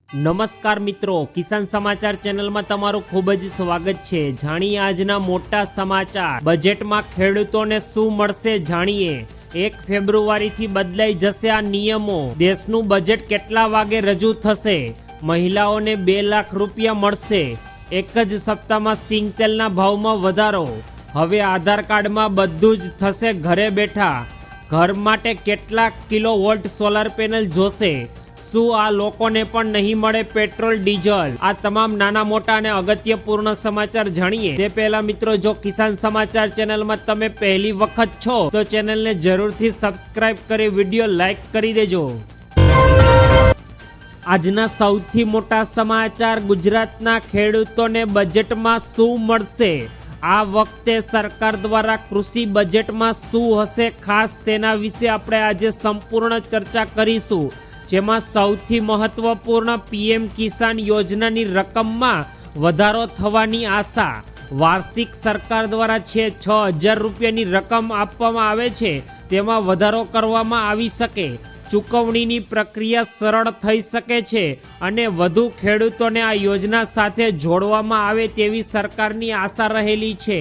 નમસ્કાર મિત્રો, કિસાન સમાચાર ચેનલમાં તમારું ખૂબ જ સ્વાગત છે। જાણીએ આજના મોટા સમાચાર। બજેટમાં ખેડૂતોને શું મળશે જાણીએ। 1 ફેબ્રુઆરીથી બદલાઈ જશે આ નિયમો। દેશનું બજેટ કેટલા વાગે રજૂ થશે? મહિલાઓને 2 લાખ રૂપિયા મળશે। એક જ સપ્તાહમાં સિંગ તેલના ભાવમાં વધારો। હવે આધાર કાર્ડમાં બધું જ થશે ઘરે બેઠા। ઘર માટે કેટલા કિલોવોલ્ટ સોલાર પેનલ જોશે? શું આ લોકોને પણ નહીં મળે પેટ્રોલ ડીઝલ? આ તમામ નાના મોટા અને અગત્યપૂર્ણ સમાચાર જાણીએ તે પહેલા મિત્રો, જો કિસાન સમાચાર ચેનલમાં તમે પહેલી વખત છો તો ચેનલને જરૂરથી સબસ્ક્રાઇબ કરી વિડીયો લાઈક કરી દેજો। આજના સૌથી મોટા સમાચાર। ગુજરાતના ખેડૂતોને બજેટમાં શું મળશે? આ વખતે સરકાર દ્વારા કૃષિ બજેટમાં શું હશે ખાસ, તેના વિશે આપણે આજે સંપૂર્ણ ચર્ચા કરીશું। જેમાં સૌથી મહત્વપૂર્ણ પીએમ કિસાન યોજનાની રકમમાં વધારો થવાની આશા। વાર્ષિક સરકાર દ્વારા 6,000 રૂપિયાની રકમ આપવામાં આવે છે, તેમાં વધારો કરવામાં આવી શકે। ચૂકવણીની પ્રક્રિયા સરળ થઈ શકે છે અને વધુ ખેડૂતોને આ યોજના સાથે જોડવામાં આવે તેવી સરકારની આશા રહેલી છે।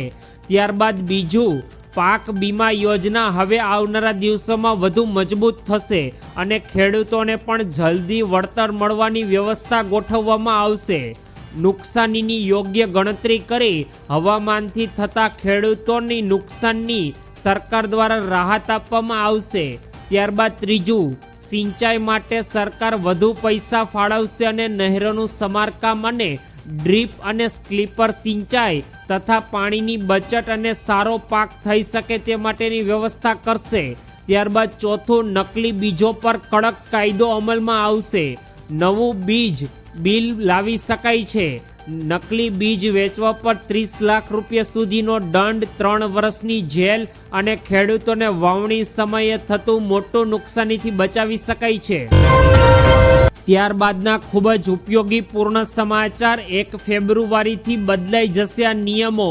ત્યારબાદ બીજું, પાક બીમા યોજના હવે આવનારા દિવસોમાં વધુ મજબૂત થશે અને ખેડૂતોને પણ જલ્દી વળતર મળવાની વ્યવસ્થા ગોઠવવામાં આવશે। નુકસાનીની યોગ્ય ગણતરી કરી હવામાનથી થતા ખેડૂતોની નુકસાનની સરકાર દ્વારા રાહત આપવામાં આવશે। ત્યારબાદ ત્રીજું, સિંચાઈ માટે સરકાર વધુ પૈસા ફાળવશે અને નહેરોનું સમારકામ અને ડ્રીપ અને સ્લીપર સિંચાઈ તથા પાણીની બચત અને સારો પાક થઈ શકે તે માટેની વ્યવસ્થા કરશે। ત્યારબાદ ચોથું, નકલી બીજો પર કડક કાયદો અમલમાં આવશે। નવું બીજ બિલ લાવી શકાય છે। નકલી બીજ વેચવા પર 30 લાખ રૂપિયા સુધીનો દંડ, 3 વર્ષની જેલ અને ખેડૂતોને વાવણી સમયે થતું મોટું નુકસાનીથી બચાવી શકાય છે। ત્યારબાદના ખૂબ જ ઉપયોગી પૂર્ણ સમાચાર। 1 ફેબ્રુઆરીથી બદલાઈ જશે આ નિયમો।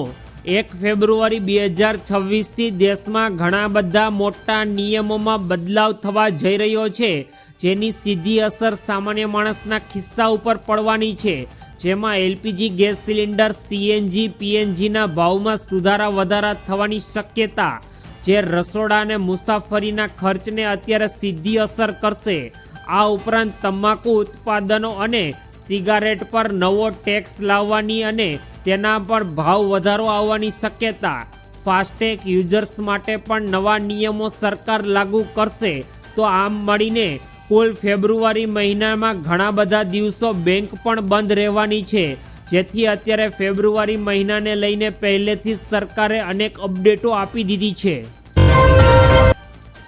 1 ફેબ્રુઆરી 2026થી દેશમાં ઘણા બધા મોટા નિયમોમાં બદલાવ થવા જઈ રહ્યો છે, જેની સીધી અસર સામાન્ય માણસના ખિસ્સા ઉપર પડવાની છે। જેમાં એલપીજી ગેસ સિલિન્ડર, સીએનજી, પીએનજીના ભાવમાં સુધારા વધારા થવાની શક્યતા, જે રસોડા અને મુસાફરીના ખર્ચને અત્યારે સીધી અસર કરશે। આ ઉપરાંત તમાકુ ઉત્પાદનો અને સિગારેટ પર નવો ટેક્સ લાવવાની અને તેના પર ભાવ વધારો આવવાની શક્યતા। ફાસ્ટેગ યુઝર્સ માટે પણ નવા નિયમો સરકાર લાગુ કરશે। તો આમ મળીને કુલ ફેબ્રુઆરી મહિનામાં ઘણા બધા દિવસો બેંક પણ બંધ રહેવાની છે, જેથી અત્યારે ફેબ્રુઆરી મહિનાને લઈને પહેલેથી જ સરકારે અનેક અપડેટો આપી દીધી છે।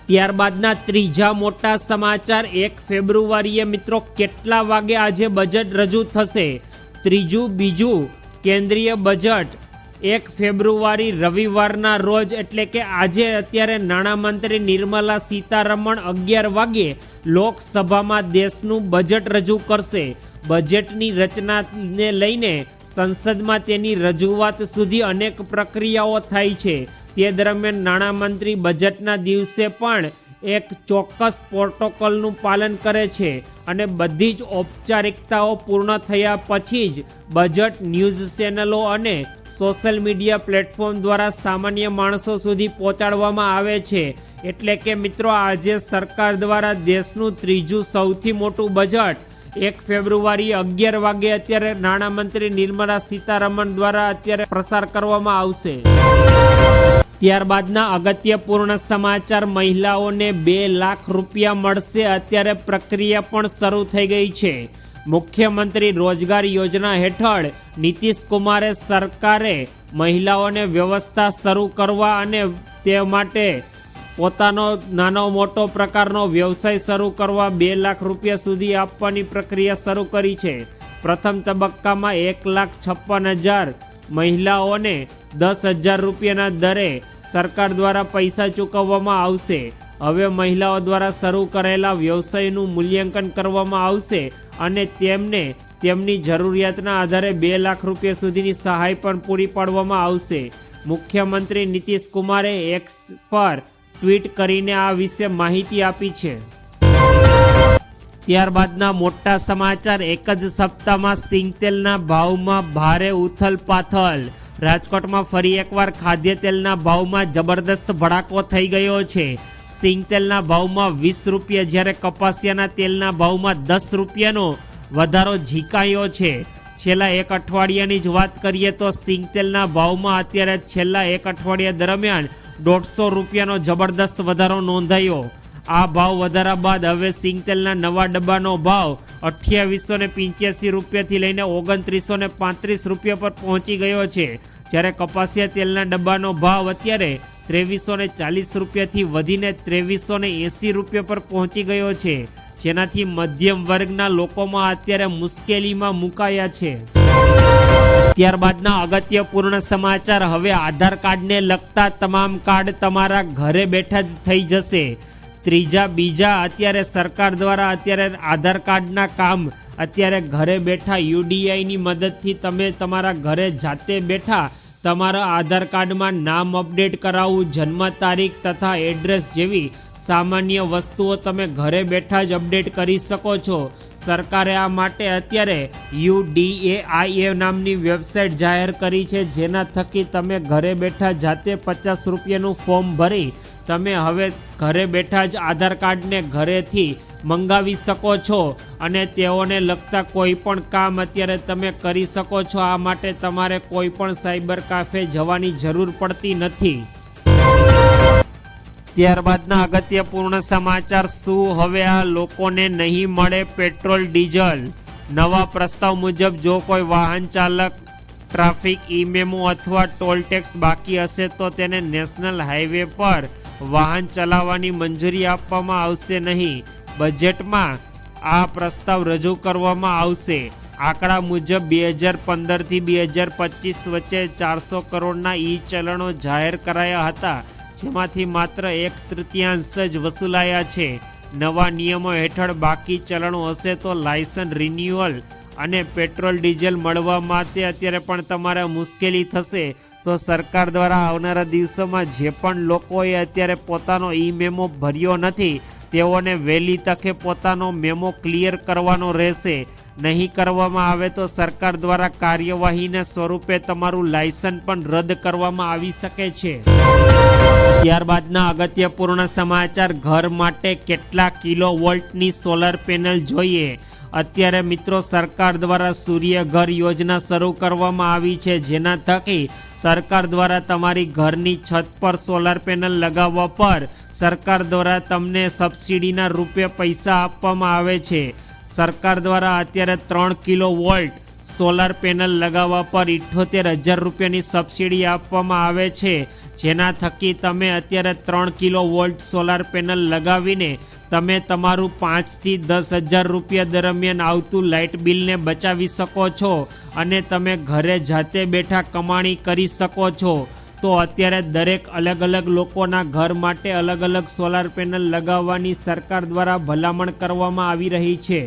ત્યારબાદના ત્રીજા મોટા સમાચાર। 1 ફેબ્રુઆરીએ મિત્રો કેટલા વાગે આજે બજેટ રજૂ થશે? બીજું કેન્દ્રીય બજેટ 1 ફેબ્રુઆરી રવિવારના રોજ એટલે કે આજે અત્યારે નાણામંત્રી નિર્મલા સીતારમણ 11 વાગ્યે લોકસભામાં દેશનું બજેટ રજૂ કરશે। બજેટની રચનાને લઈને સંસદમાં તેની રજૂઆત સુધી અનેક પ્રક્રિયાઓ થાય છે। તે દરમિયાન નાણામંત્રી બજેટના દિવસે પણ એક ચોક્કસ પ્રોટોકોલનું પાલન કરે છે અને બધી જ ઔપચારિકતાઓ પૂર્ણ થયા પછી જ બજેટ ન્યૂઝ ચેનલો અને સોશિયલ મીડિયા પ્લેટફોર્મ દ્વારા સામાન્ય માણસો સુધી પહોંચાડવામાં આવે છે। એટલે કે મિત્રો, આજે સરકાર દ્વારા દેશનું ત્રીજું સૌથી મોટું બજેટ 1 ફેબ્રુઆરી 11 વાગે અત્યારે નાણામંત્રી નિર્મલા સીતારમણ દ્વારા અત્યારે પ્રસાર કરવામાં આવશે। ત્યારબાદના અગત્યપૂર્ણ સમાચાર। મહિલાઓને 2 લાખ રૂપિયા મળશે। અત્યારે પ્રક્રિયા પણ શરૂ થઈ ગઈ છે। મુખ્યમંત્રી રોજગાર યોજના હેઠળ નીતિશ કુમારે સરકારે મહિલાઓને વ્યવસ્થા શરૂ કરવા અને તે માટે પોતાનો નાનો મોટો પ્રકારનો વ્યવસાય શરૂ કરવા 2 લાખ રૂપિયા સુધી આપવાની પ્રક્રિયા શરૂ કરી છે। પ્રથમ તબક્કામાં 1,56,000 મહિલાઓને 10,000 રૂપિયાના દરે સરકાર દ્વારા પૈસા ચૂકવવામાં આવશે। હવે મહિલાઓ દ્વારા શરૂ કરેલા વ્યવસાયનું મૂલ્યાંકન કરવામાં આવશે અને તેમને તેમની જરૂરિયાતના આધારે 2 લાખ રૂપિયા સુધીની સહાય પણ પૂરી પાડવામાં આવશે। મુખ્યમંત્રી નીતિશ કુમારે એક્સ પર ટ્વીટ કરીને આ વિશે માહિતી આપી છે। ત્યારબાદના મોટા સમાચાર, એક જ સપ્તાહમાં સિંગતેલના ભાવમાં ભારે ઉથલપાથલ. રાજકોટમાં ફરી એકવાર ખાદ્ય તેલના ભાવમાં જબરદસ્ત ભડાકો થઈ ગયો છે. સિંગતેલના ભાવમાં 20 રૂપિયા, જ્યારે કપાસિયાના તેલના ભાવમાં 10 રૂપિયાનો વધારો ઝીકાયો છે. છેલ્લા એક અઠવાડિયાની જ વાત કરીએ તો સિંગતેલના ભાવમાં અત્યારે છેલ્લા એક અઠવાડિયા દરમિયાન 150 રૂપિયાનો જબરદસ્ત વધારો નોંધાયો. આ ભાવ વધારા બાદ હવે સિંગતેલના નવા ડબ્બાનો ભાવ 2885 રૂપિયાથી લઈને 2935 રૂપિયા પર પહોંચી ગયો છે. જ્યારે કપાસિયા તેલના ડબ્બાનો ભાવ અત્યારે 2340 રૂપિયાથી વધીને 2380 રૂપિયા પર પહોંચી ગયો છે, જેનાથી મધ્યમ વર્ગના લોકોમાં અત્યારે મુશ્કેલીમાં મુકાયા છે. ત્યારબાદના અગત્યપૂર્ણ સમાચાર, હવે આધાર કાર્ડને લગતા તમામ કાર્ડ તમારા ઘરે બેઠા જ થઈ જશે. બીજા અત્યારે સરકાર દ્વારા અત્યારે આધાર કાર્ડના કામ અત્યારે ઘરે બેઠા UDIની મદદથી તમે તમારા ઘરે જાતે બેઠા તમારા આધાર કાર્ડમાં નામ અપડેટ કરાવવું, જન્મ તારીખ તથા એડ્રેસ જેવી સામાન્ય વસ્તુઓ તમે ઘરે બેઠા જ અપડેટ કરી શકો છો. સરકારે આ માટે અત્યારે UDAIA નામની વેબસાઇટ જાહેર કરી છે, જેના થકી તમે ઘરે બેઠા જાતે 50 રૂપિયાનું ફોર્મ ભરી તમે હવે ઘરે બેઠા જ આધાર કાર્ડને ઘરેથી મંગાવી શકો છો અને તેઓને લગતા કોઈ પણ કામ અત્યારે તમે કરી શકો છો. આ માટે તમારે કોઈ પણ સાયબર કાફે જવાની જરૂર પડતી નથી. ત્યારબાદના અગત્યપૂર્ણ સમાચાર, શું હવે આ લોકોને નહીં મળે પેટ્રોલ ડીઝલ? નવા પ્રસ્તાવ મુજબ જો કોઈ વાહન ચાલક ટ્રાફિક ઈ-મેમો અથવા ટોલ ટેક્સ બાકી હશે તો તેને નેશનલ હાઈવે પર વાહન ચલાવવાની મંજૂરી આપવામાં આવશે નહીં. બજેટમાં આ પ્રસ્તાવ રજૂ કરવામાં આવશે. આંકડા મુજબ 2015થી 2025 વચ્ચે 400 કરોડના ઈ ચલણો જાહેર કરાયા હતા, જેમાંથી માત્ર 1/3 જ વસૂલાયા છે. નવા નિયમો હેઠળ બાકી ચલણો હશે તો લાયસન્સ રિન્યુઅલ અને પેટ્રોલ ડીઝલ મળવા માટે અત્યારે પણ તમારે મુશ્કેલી થશે. તો સરકાર દ્વારા આવનારા દિવસોમાં જે પણ લોકોએ અત્યારે પોતાનો ઈ-મેમો ભર્યો નથી તેઓને વહેલી તકે પોતાનો મેમો ક્લિયર કરવાનો રહેશે. નહીં કરવામાં આવે તો સરકાર દ્વારા કાર્યવાહીના સ્વરૂપે તમારું લાયસન્સ પણ રદ કરવામાં આવી શકે છે. ત્યારબાદના અગત્યપૂર્ણ સમાચાર, ઘર માટે કેટલા કિલોવોલ્ટની સોલર પેનલ જોઈએ? અત્યારે મિત્રો સરકાર દ્વારા સૂર્ય ઘર યોજના શરૂ કરવામાં આવી છે, જેના થકી સરકાર દ્વારા તમારી ઘરની છત પર સોલાર પેનલ લગાવવા પર સરકાર દ્વારા તમને સબસિડીના રૂપે પૈસા આપવામાં આવે છે. સરકાર દ્વારા અત્યારે 3 કિલોવોલ્ટ સોલાર પેનલ લગાવવા પર 78,000 રૂપિયાની સબસિડી આપવામાં આવે છે, જેના થકી તમે અત્યારે 3 કિલોવોલ્ટ સોલાર પેનલ લગાવીને તમે તમારું 5થી 10,000 રૂપિયા દરમિયાન આવતું લાઇટ બિલને બચાવી શકો છો અને તમે ઘરે જાતે બેઠા કમાણી કરી શકો છો. તો અત્યારે દરેક અલગ અલગ લોકોના ઘર માટે અલગ અલગ સોલાર પેનલ લગાવવાની સરકાર દ્વારા ભલામણ કરવામાં આવી રહી છે.